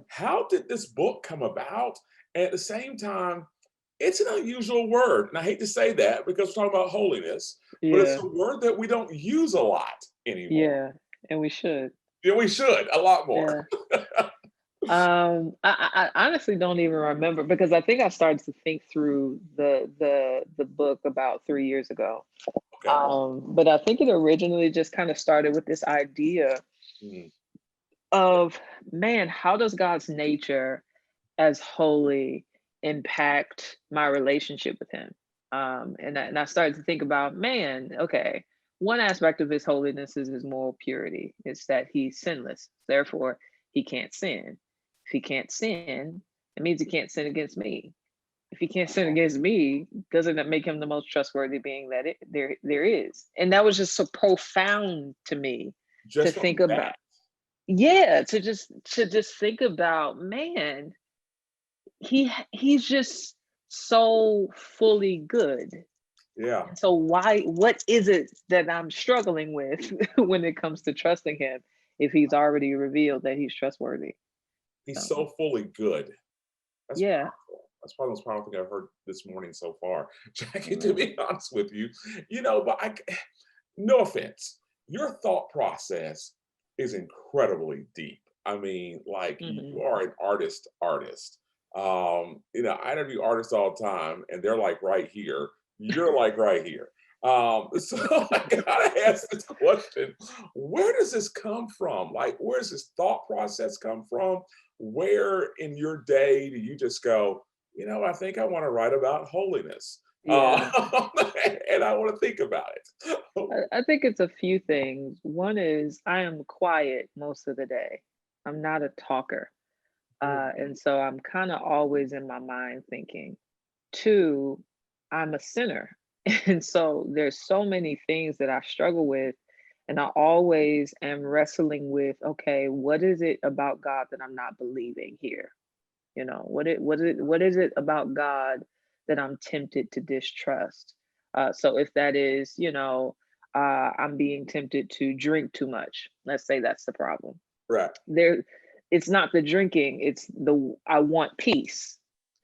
how did this book come about? And at the same time, it's an unusual word. And I hate to say that because we're talking about holiness, but it's Yeah, a word that we don't use a lot anymore. yeah, and we should. Yeah, we should a lot more. Yeah. I honestly don't even remember because I think I started to think through the book about 3 years ago. Okay. But I think it originally just kind of started with this idea Mhm. of, man, how does God's nature as holy impact my relationship with Him? And I started to think about, man, okay, one aspect of His holiness is His moral purity. It's that He's sinless, therefore He can't sin. If He can't sin, it means He can't sin against me. If He can't sin against me, doesn't that make Him the most trustworthy being that there is? And that was just so profound to me to Just think from about. that. Yeah, to just think about, man, he's just so fully good. Yeah. And so what is it that I'm struggling with when it comes to trusting him if he's already revealed that he's trustworthy? He's So so fully good. That's yeah. powerful. That's probably the most powerful thing I've heard this morning so far. Jackie, to Yeah. be honest with you, but no offense, your thought process is incredibly deep. I mean, like you Hmm. are an artist. I interview artists all the time, and they're like right here. You're like right here. So I gotta ask this question: where does this come from? Like, where does this thought process come from? Where in your day do you just go, I think I want to write about holiness, Yeah. and I want to think about it. I think it's a few things. One is I am quiet most of the day. I'm not a talker. Mhm. And so I'm kind of always in my mind thinking. Two, I'm a sinner. And so there's so many things that I struggle with. And I always am wrestling with, okay, what is it about God that I'm not believing here? What is it about God that I'm tempted to distrust? So if that is, I'm being tempted to drink too much. Let's say that's the problem. Right. There, it's not the drinking, it's the I want peace.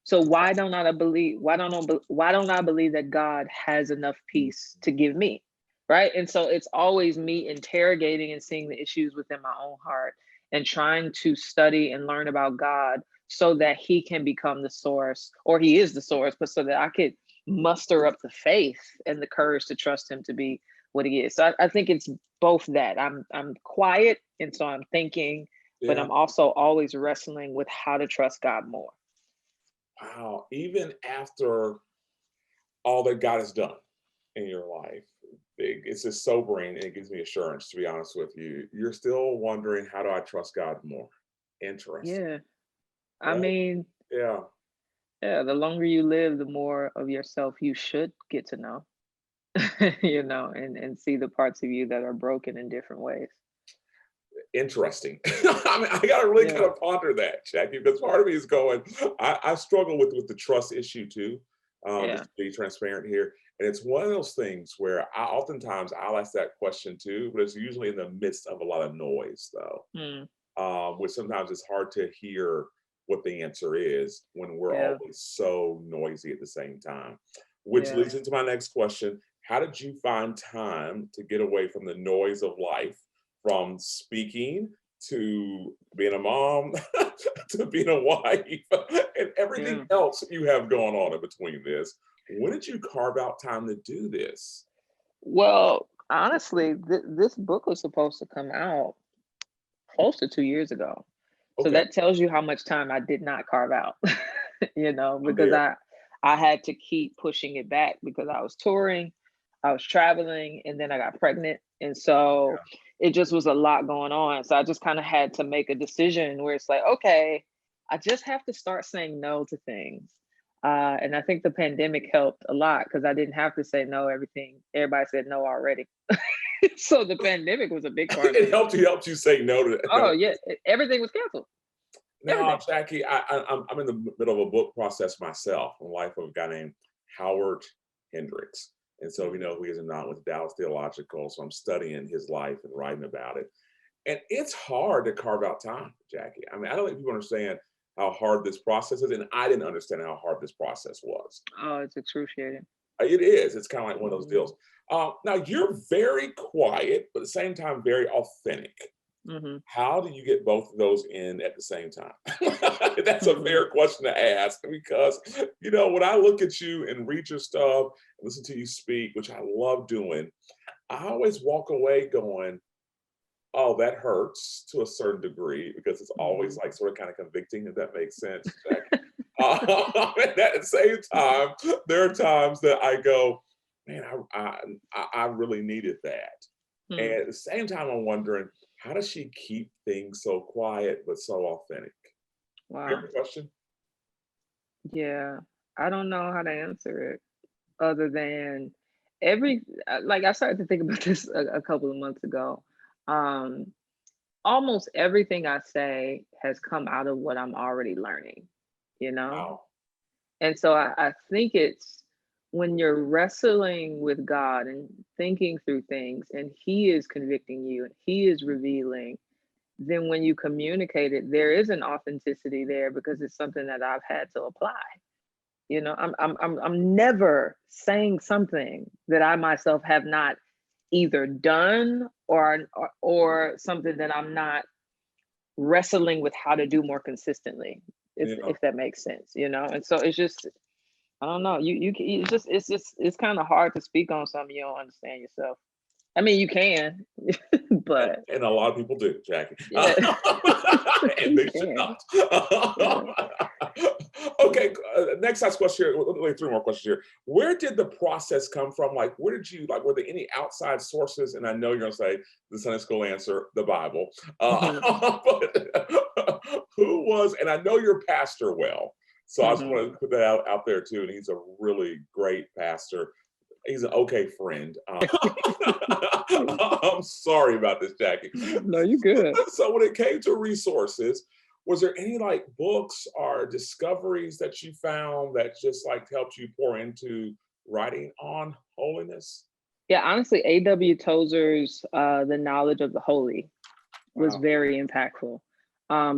So why don't I believe that God has enough peace to give me? Right? And so it's always me interrogating and seeing the issues within my own heart and trying to study and learn about God so that he can become the source, or he is the source, but so that I could muster up the faith and the courage to trust him to be what he is. So I think it's both that I'm quiet and so I'm thinking, but Yeah. I'm also always wrestling with how to trust God more. Wow. Even after all that God has done in your life, it's just sobering and it gives me assurance, to be honest with you. You're still wondering, how do I trust God more? Interesting. Yeah. I That, mean, yeah. yeah, the longer you live, the more of yourself you should get to know, and see the parts of you that are broken in different ways. Interesting. I mean, I got to really Yeah. kind of ponder that, Jackie, because part of me is going, I struggle with the trust issue too, just Yeah. to be transparent here. And it's one of those things where I'll ask that question too, but it's usually in the midst of a lot of noise, though, Mm, which sometimes it's hard to hear what the answer is when we're yeah. always so noisy at the same time. Which Yeah. leads into my next question. How did you find time to get away from the noise of life, from speaking to being a mom to being a wife and everything Yeah. else you have going on in between this? When did you carve out time to do this? Well, honestly, this book was supposed to come out close to 2 years ago. So Okay, that tells you how much time I did not carve out, I'm because there. I had to keep pushing it back because I was touring, I was traveling, and then I got pregnant. And so it just was a lot going on. So I just kind of had to make a decision where it's like, okay, I just have to start saying no to things. And I think the pandemic helped a lot because I didn't have to say no everything. Everybody said no already. So the pandemic was a big part of It it. helped you say no to no. Oh yeah, everything was canceled. No, Everything. Jackie, I'm in the middle of a book process myself on the life of a guy named Howard Hendricks. And so, Mhm. who he is or not with Dallas Theological. So I'm studying his life and writing about it. And it's hard to carve out time, Jackie. I mean, I don't think people understand how hard this process is, and I didn't understand how hard this process was. Oh, it's excruciating. It is. It's kind of like one of those Mhm. deals. Now you're very quiet, but at the same time, very authentic. Mhm. How do you get both of those in at the same time? That's a Mhm. fair question to ask because, when I look at you and read your stuff and listen to you speak, which I love doing, I always walk away going, oh, that hurts to a certain degree because it's always Mhm. like sort of kind of convicting, if that makes sense, Jackie. And at the same time, there are times that I go, man, I really needed that. And Hmm. at the same time, I'm wondering, how does she keep things so quiet but so authentic? You have Wow. a question? Yeah. I don't know how to answer it other than like I started to think about this a couple of months ago. Um, Almost everything I say has come out of what I'm already learning, you know? Wow. And so I think it's when you're wrestling with God and thinking through things and He is convicting you and He is revealing, then when you communicate it, there is an authenticity there because it's something that I've had to apply. I'm never saying something that I myself have not either done or something that I'm not wrestling with how to do more consistently, Yeah. if that makes sense, and so it's just I don't know. It's kind of hard to speak on something you don't understand yourself. I mean, you can, but And a lot of people do, Jackie. yeah, And you they should can. not. Yeah. Okay, next last question here. Like three more questions here. Where did the process come from? Like, where did you, like, were there any outside sources? And I know you're going to say the Sunday school answer, the Bible. Hmm. But who was, and I know your pastor well. So I just Hmm. want to put that out there too. And he's a really great pastor. He's an okay friend. I'm sorry about this, Jackie. No, you good. So when it came to resources, was there any like books or discoveries that you found that just like helped you pour into writing on holiness? Yeah, honestly, A.W. Tozer's The Knowledge of the Holy was Wow. very impactful,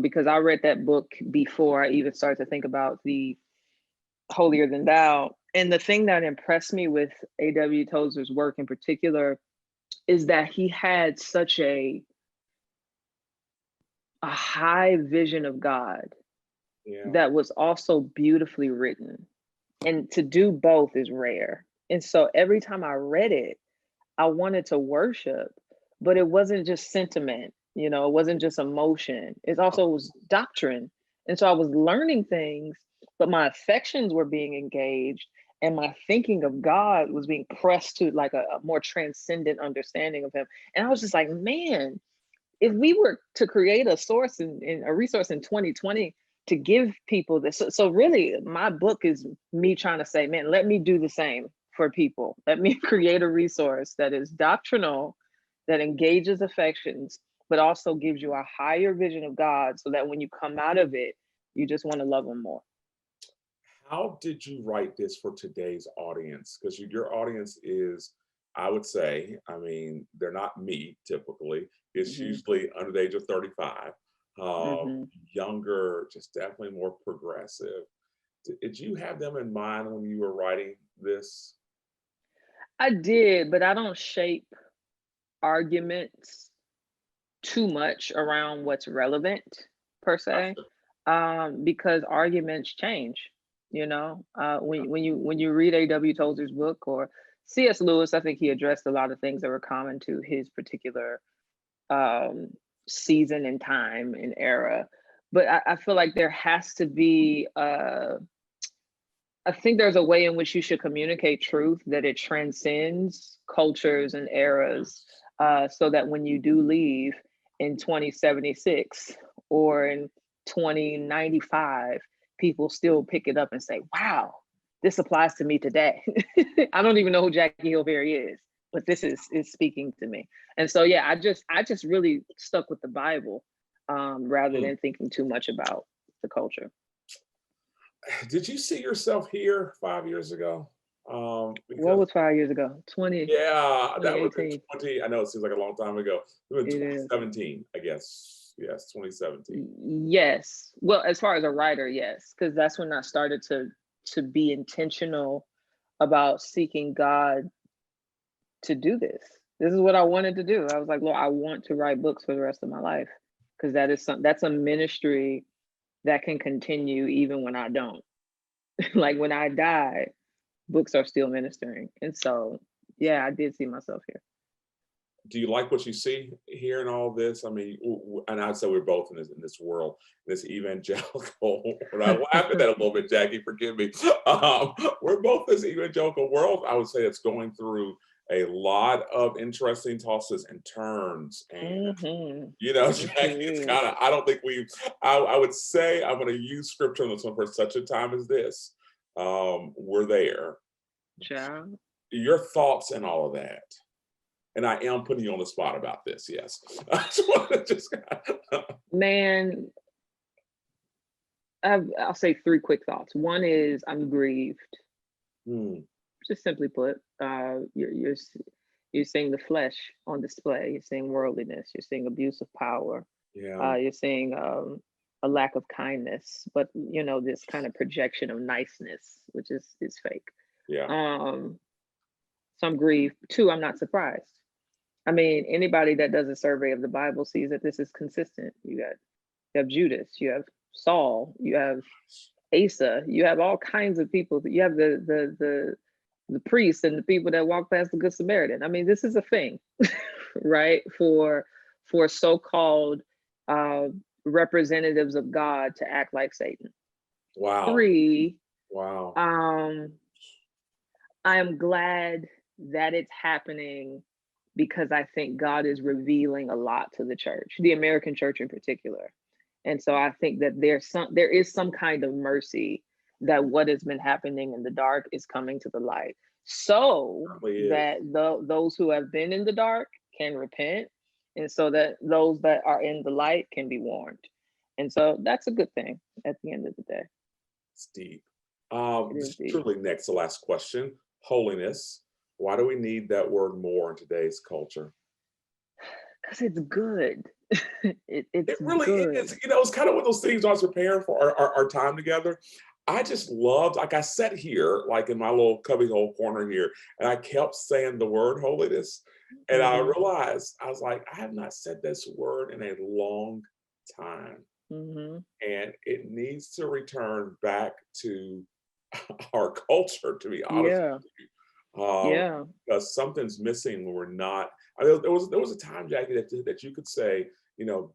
because I read that book before I even started to think about the Holier Than Thou. And the thing that impressed me with A.W. Tozer's work in particular is that he had such a high vision of God Yeah. that was also beautifully written. And to do both is rare. And so every time I read it, I wanted to worship, but it wasn't just sentiment, it wasn't just emotion. It also was doctrine. And so I was learning things, but my affections were being engaged and my thinking of God was being pressed to like a more transcendent understanding of him. And I was just like, man, if we were to create a source in a resource in 2020 to give people this, so really my book is me trying to say, man, let me do the same for people. Let me create a resource that is doctrinal, that engages affections, but also gives you a higher vision of God so that when you come out of it, you just want to love him more. How did you write this for today's audience? Because your audience is, I would say, I mean, they're not me typically. It's Hmm. usually under the age of 35, Hmm. younger, just definitely more progressive. Did you have them in mind when you were writing this? I did, but I don't shape arguments too much around what's relevant per se, Gotcha. because arguments change. When you read A.W. Tozer's book or C.S. Lewis, I think he addressed a lot of things that were common to his particular um, season and time and era. But I feel like there has to be I think there's a way in which you should communicate truth that it transcends cultures and eras, so that when you do leave in 2076 or in 2095, people still pick it up and say, wow, this applies to me today. I don't even know who Jackie Hill Perry is, but this is speaking to me. And so, yeah, I just really stuck with the Bible, rather Mm. than thinking too much about the culture. Did you see yourself here 5 years ago? What Because was 5 years ago? 20, yeah, that was in 2018. 20. I know it seems like a long time ago. It was It is. 2017, I guess. Yes, 2017. Yes. Well, as far as a writer, yes, because that's when I started to be intentional about seeking God to do this. This is what I wanted to do. I was like, Lord, I want to write books for the rest of my life because that's a ministry that can continue even when I don't. Like when I die, books are still ministering. And so, yeah, I did see myself here. Do you like what you see here in all this? I mean, and I'd say we're both in this world, this evangelical. And I laugh at that a little bit, Jackie. Forgive me. We're both this evangelical world. I would say it's going through a lot of interesting tosses and turns, and Mm-hmm. Jackie, it's kind of. I don't think we. I would say I'm going to use scripture on this one for such a time as this. We're there. Child. Your thoughts and all of that. And I am putting you on the spot about this. Yes, I just want to just. Man, I'll say three quick thoughts. One is I'm grieved. Hmm, Just simply put, you're seeing the flesh on display. You're seeing worldliness. You're seeing abuse of power. yeah, You're seeing a lack of kindness, but this kind of projection of niceness, which is fake. yeah. Um, some grief. Two, I'm not surprised. I mean, anybody that does a survey of the Bible sees that this is consistent. You have Judas, you have Saul, you have Asa, you have all kinds of people. You have the priests and the people that walk past the Good Samaritan. I mean, this is a thing, right? For so-called uh, representatives of God to act like Satan. Wow, Three, wow. um, I am glad that it's happening because I think God is revealing a lot to the church, the American church in particular. And so I think that there is some kind of mercy that what has been happening in the dark is coming to the light, so Probably is. that those who have been in the dark can repent, and so that those that are in the light can be warned. And so that's a good thing at the end of the day. It's deep. It is Just deep truly next to last question. Holiness. Why do we need that word more in today's culture? because it's good. It It's really good. is. It's kind of one of those things I was preparing for our time together. I just loved, like I sat here, like in my little cubbyhole corner here, and I kept saying the word holiness. And I Hmm. realized, I was like, I have not said this word in a long time. Hmm. And it needs to return back to our culture, to be honest Yeah. with you. Yeah. Because something's missing when we're not. There was a time, Jackie, that you could say,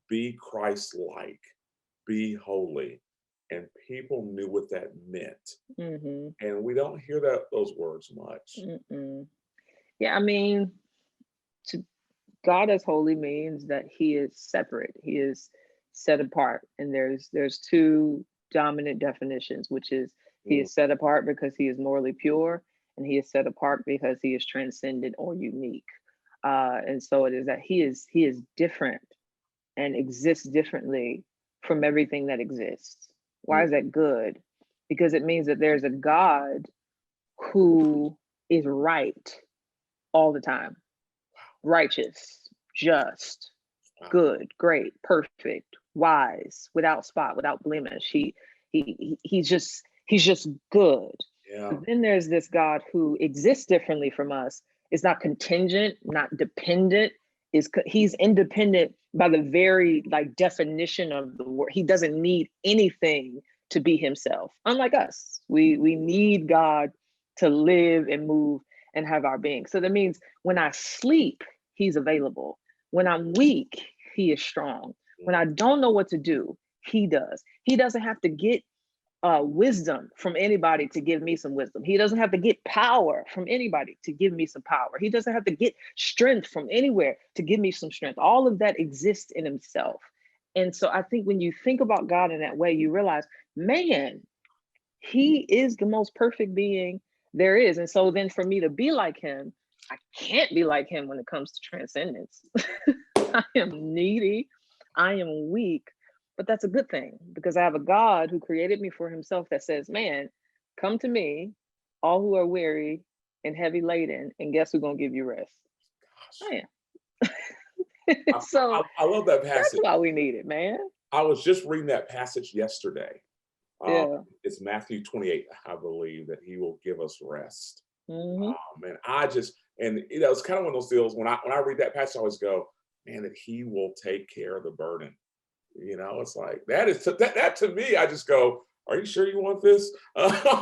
be Christ-like, be holy, and people knew what that meant. Hmm. And we don't hear those words much. Mm-mm. Yeah, I mean, to God as holy means that he is separate. He is set apart. And there's two dominant definitions, which is he Mm, is set apart because he is morally pure, and he is set apart because he is transcendent or unique. And so it is that he is different and exists differently from everything that exists. Why mm, is that good? Because it means that there's a God who is right all the time, righteous, just, wow. good, great, perfect, wise, without spot, without blemish. He's just good. Yeah. But then there's this God who exists differently from us. Is not contingent, not dependent. He's independent by the very like definition of the word. He doesn't need anything to be himself. Unlike us, we need God to live and move and have our being. So that means when I sleep, he's available. When I'm weak, he is strong. When Mm, I don't know what to do, he does. He doesn't have to get wisdom from anybody to give me some wisdom. He doesn't have to get power from anybody to give me some power. He doesn't have to get strength from anywhere to give me some strength. All of that exists in himself. And so I think when you think about God in that way, you realize, man, he is the most perfect being there is. And so then for me to be like him, I can't be like him when it comes to transcendence. I am needy, I am weak, but that's a good thing because I have a God who created me for himself that says, man, come to me. all who are weary and heavy laden, and guess who's gonna give you rest? Gosh. Man. So I love that that's passage. why we need it, man. I was just reading that passage yesterday. Yeah. It's Matthew 28, I believe, that he will give us rest. Hmm. And I just, and you know, it's kind of one of those deals when I read that passage, I always go, man, that he will take care of the burden. You know, it's like that to me, I just go, are you sure you want this?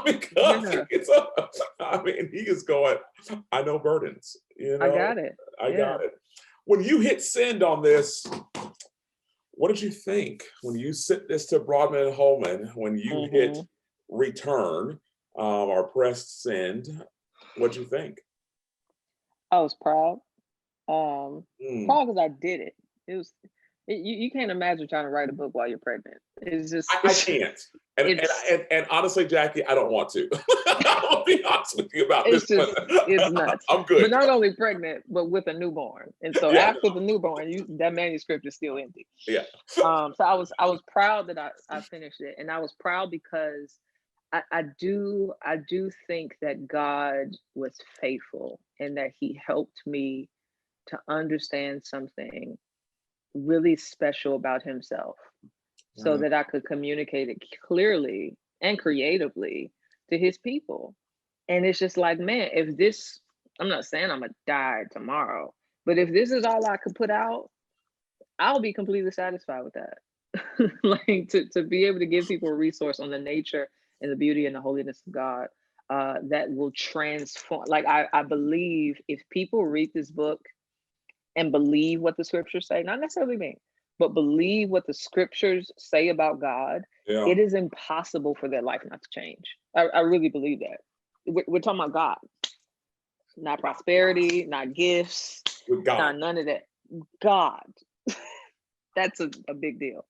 Because Yeah, it's I mean, he is going, I know burdens, you I know, got it. I Yeah. got it. When you hit send on this, what did you think when you sent this to Broadman and Holman? When you hit Hmm. return or press send, what'd you think? I was proud. Um, Mm. Proud because I did it. It was you can't imagine trying to write a book while you're pregnant. It's just I can't. And, and, it's and, and honestly, Jackie, I don't want to. I'll be honest with you about this it's one. just it's nuts. I'm But good. not only pregnant, but with a newborn. And so Yeah. after the newborn, that manuscript is still empty. Yeah. So I was proud that I finished it, and I was proud because I do think that God was faithful and that He helped me to understand something really special about Himself, so Right. that I could communicate it clearly and creatively to His people. And it's just like, man, if this, I'm not saying I'm gonna die tomorrow, but if this is all I could put out, I'll be completely satisfied with that. Like to be able to give people a resource on the nature and the beauty and the holiness of God, that will transform. Like I believe if people read this book and believe what the scriptures say, not necessarily me, but believe what the scriptures say about God, Yeah. it is impossible for their life not to change. I really believe that. We're talking about God, not prosperity, not gifts, With God. not none of that. God. That's a big deal.